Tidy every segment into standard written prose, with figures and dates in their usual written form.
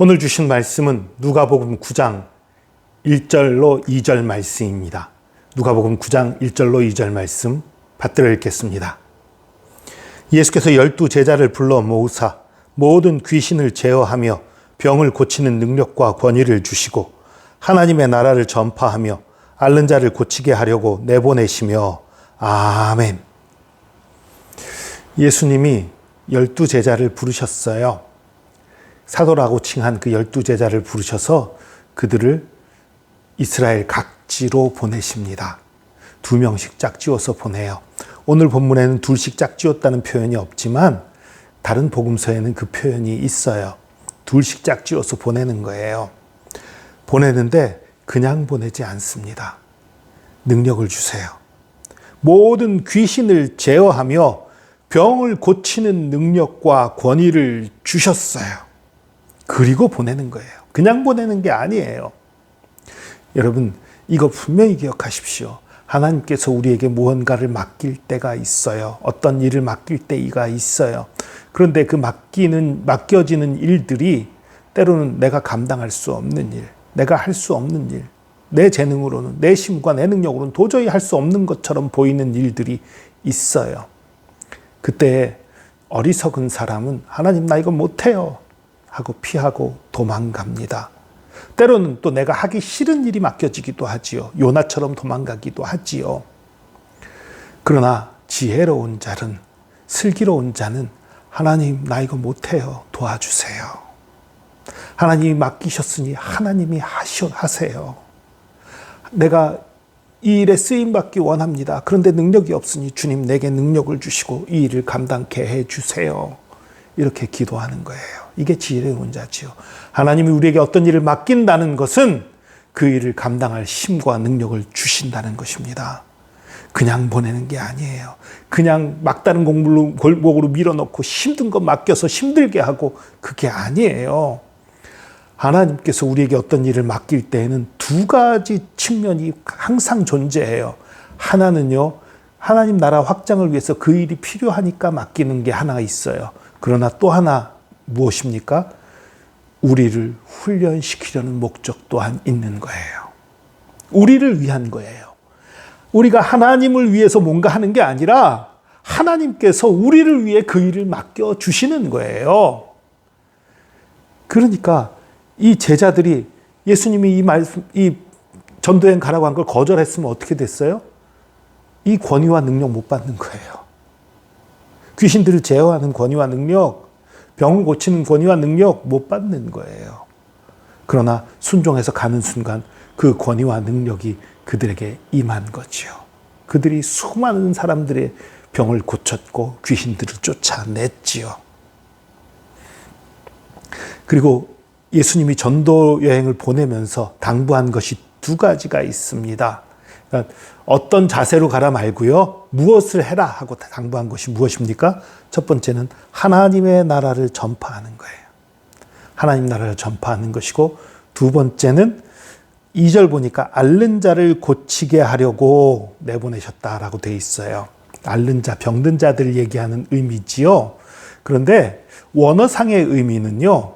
오늘 주신 말씀은 누가복음 9장 1절로 2절 말씀입니다. 누가복음 9장 1절로 2절 말씀 받들어 읽겠습니다. 예수께서 12제자를 불러 모으사 모든 귀신을 제어하며 병을 고치는 능력과 권위를 주시고 하나님의 나라를 전파하며 앓는 자를 고치게 하려고 내보내시며 아멘. 예수님이 12제자를 부르셨어요. 사도라고 칭한 그 12제자를 부르셔서 그들을 이스라엘 각지로 보내십니다. 2명씩 짝지어서 보내요. 오늘 본문에는 둘씩 짝지었다는 표현이 없지만 다른 복음서에는 그 표현이 있어요. 둘씩 짝지어서 보내는 거예요. 보내는데 그냥 보내지 않습니다. 능력을 주세요. 모든 귀신을 제어하며 병을 고치는 능력과 권위를 주셨어요. 그리고 보내는 거예요. 그냥 보내는 게 아니에요. 여러분, 이거 분명히 기억하십시오. 하나님께서 우리에게 무언가를 맡길 때가 있어요. 어떤 일을 맡길 때가 있어요. 그런데 그 맡겨지는 일들이 때로는 내가 감당할 수 없는 일, 내가 할 수 없는 일, 내 재능으로는, 내 힘과 내 능력으로는 도저히 할 수 없는 것처럼 보이는 일들이 있어요. 그때 어리석은 사람은 하나님 나 이거 못해요 하고 피하고 도망갑니다. 때로는 또 내가 하기 싫은 일이 맡겨지기도 하지요. 요나처럼 도망가기도 하지요. 그러나 지혜로운 자는, 슬기로운 자는 하나님 나 이거 못해요 도와주세요. 하나님이 맡기셨으니 하나님이 하세요. 내가 이 일에 쓰임받기 원합니다. 그런데 능력이 없으니 주님 내게 능력을 주시고 이 일을 감당케 해주세요. 이렇게 기도하는 거예요. 이게 지혜로운 자지요. 하나님이 우리에게 어떤 일을 맡긴다는 것은 그 일을 감당할 힘과 능력을 주신다는 것입니다. 그냥 보내는 게 아니에요. 그냥 막다른 골목으로 밀어넣고 힘든 거 맡겨서 힘들게 하고 그게 아니에요. 하나님께서 우리에게 어떤 일을 맡길 때에는 두 가지 측면이 항상 존재해요. 하나는요, 하나님 나라 확장을 위해서 그 일이 필요하니까 맡기는 게 하나 있어요. 그러나 또 하나 무엇입니까? 우리를 훈련시키려는 목적 또한 있는 거예요. 우리를 위한 거예요. 우리가 하나님을 위해서 뭔가 하는 게 아니라 하나님께서 우리를 위해 그 일을 맡겨주시는 거예요. 그러니까 이 제자들이 예수님이 이 전도여행 가라고 한 걸 거절했으면 어떻게 됐어요? 이 권위와 능력 못 받는 거예요. 귀신들을 제어하는 권위와 능력, 병을 고치는 권위와 능력 못 받는 거예요. 그러나 순종해서 가는 순간 그 권위와 능력이 그들에게 임한 거지요. 그들이 수많은 사람들의 병을 고쳤고 귀신들을 쫓아냈지요. 그리고 예수님이 전도 여행을 보내면서 당부한 것이 두 가지가 있습니다. 그러니까 어떤 자세로 가라 말고요. 무엇을 해라 하고 당부한 것이 무엇입니까? 첫 번째는 하나님의 나라를 전파하는 거예요. 하나님 나라를 전파하는 것이고 두 번째는 2절 보니까 앓는 자를 고치게 하려고 내보내셨다라고 돼 있어요. 앓는 자, 병든 자들 얘기하는 의미지요. 그런데 원어상의 의미는요.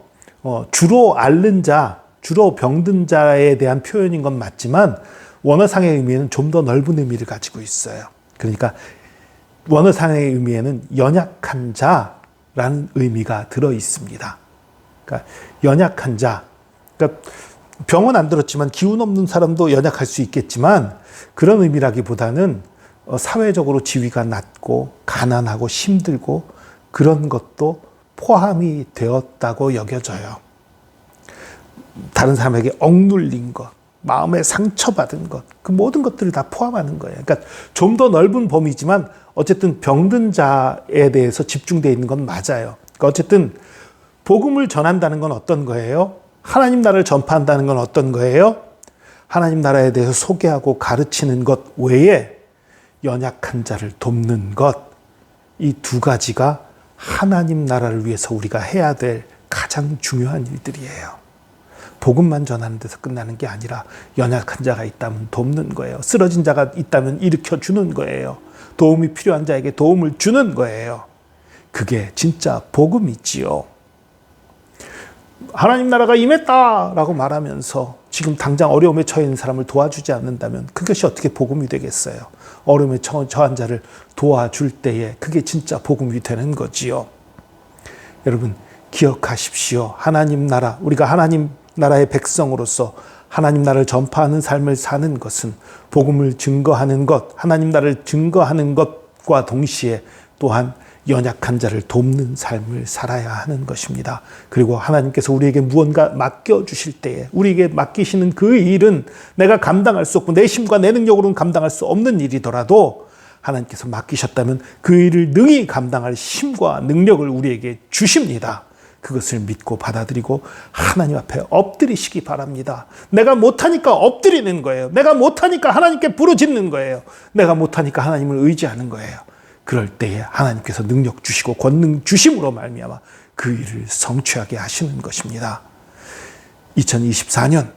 주로 앓는 자, 주로 병든 자에 대한 표현인 건 맞지만 원어상의 의미는 좀 더 넓은 의미를 가지고 있어요. 그러니까 원어상의 의미에는 연약한 자라는 의미가 들어 있습니다. 그러니까 연약한 자, 그러니까 병은 안 들었지만 기운 없는 사람도 연약할 수 있겠지만 그런 의미라기보다는 사회적으로 지위가 낮고 가난하고 힘들고 그런 것도 포함이 되었다고 여겨져요. 다른 사람에게 억눌린 것, 마음에 상처받은 것, 그 모든 것들을 다 포함하는 거예요. 그러니까 좀 더 넓은 범위지만 어쨌든 병든 자에 대해서 집중되어 있는 건 맞아요. 그러니까 어쨌든 복음을 전한다는 건 어떤 거예요? 하나님 나라를 전파한다는 건 어떤 거예요? 하나님 나라에 대해서 소개하고 가르치는 것 외에 연약한 자를 돕는 것, 이 두 가지가 하나님 나라를 위해서 우리가 해야 될 가장 중요한 일들이에요. 복음만 전하는 데서 끝나는 게 아니라 연약한 자가 있다면 돕는 거예요. 쓰러진 자가 있다면 일으켜주는 거예요. 도움이 필요한 자에게 도움을 주는 거예요. 그게 진짜 복음이지요. 하나님 나라가 임했다라고 말하면서 지금 당장 어려움에 처해 있는 사람을 도와주지 않는다면 그것이 어떻게 복음이 되겠어요? 어려움에 처한 자를 도와줄 때에 그게 진짜 복음이 되는 거지요. 여러분 기억하십시오. 하나님 나라, 우리가 하나님 나라의 백성으로서 하나님 나라를 전파하는 삶을 사는 것은 복음을 증거하는 것, 하나님 나라를 증거하는 것과 동시에 또한 연약한 자를 돕는 삶을 살아야 하는 것입니다. 그리고 하나님께서 우리에게 무언가 맡겨주실 때에 우리에게 맡기시는 그 일은 내가 감당할 수 없고 내 힘과 내 능력으로는 감당할 수 없는 일이더라도 하나님께서 맡기셨다면 그 일을 능히 감당할 힘과 능력을 우리에게 주십니다. 그것을 믿고 받아들이고 하나님 앞에 엎드리시기 바랍니다. 내가 못하니까 엎드리는 거예요. 내가 못하니까 하나님께 부르짖는 거예요. 내가 못하니까 하나님을 의지하는 거예요. 그럴 때에 하나님께서 능력 주시고 권능 주심으로 말미암아 그 일을 성취하게 하시는 것입니다. 2024년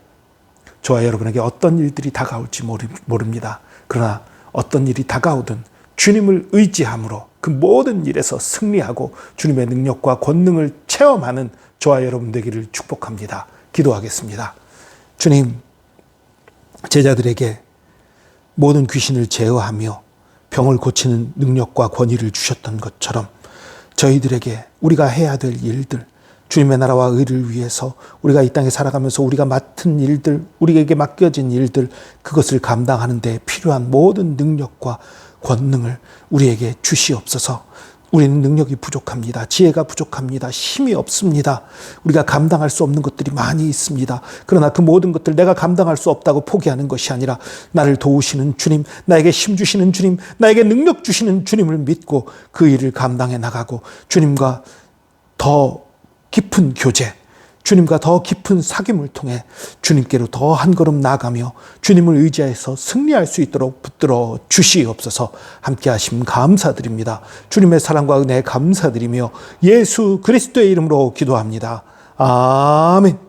저와 여러분에게 어떤 일들이 다가올지 모릅니다. 그러나 어떤 일이 다가오든 주님을 의지함으로 그 모든 일에서 승리하고 주님의 능력과 권능을 체험하는 저와 여러분 되기를 축복합니다. 기도하겠습니다. 주님, 제자들에게 모든 귀신을 제어하며 병을 고치는 능력과 권위를 주셨던 것처럼 저희들에게 우리가 해야 될 일들, 주님의 나라와 의를 위해서 우리가 이 땅에 살아가면서 우리가 맡은 일들, 우리에게 맡겨진 일들, 그것을 감당하는 데 필요한 모든 능력과 권능을 우리에게 주시옵소서. 우리는 능력이 부족합니다. 지혜가 부족합니다. 힘이 없습니다. 우리가 감당할 수 없는 것들이 많이 있습니다. 그러나 그 모든 것들 내가 감당할 수 없다고 포기하는 것이 아니라 나를 도우시는 주님, 나에게 힘 주시는 주님, 나에게 능력 주시는 주님을 믿고 그 일을 감당해 나가고 주님과 더 깊은 교제, 주님과 더 깊은 사귐을 통해 주님께로 더 한 걸음 나아가며 주님을 의지해서 승리할 수 있도록 붙들어 주시옵소서. 함께 하심 감사드립니다. 주님의 사랑과 은혜에 감사드리며 예수 그리스도의 이름으로 기도합니다. 아멘.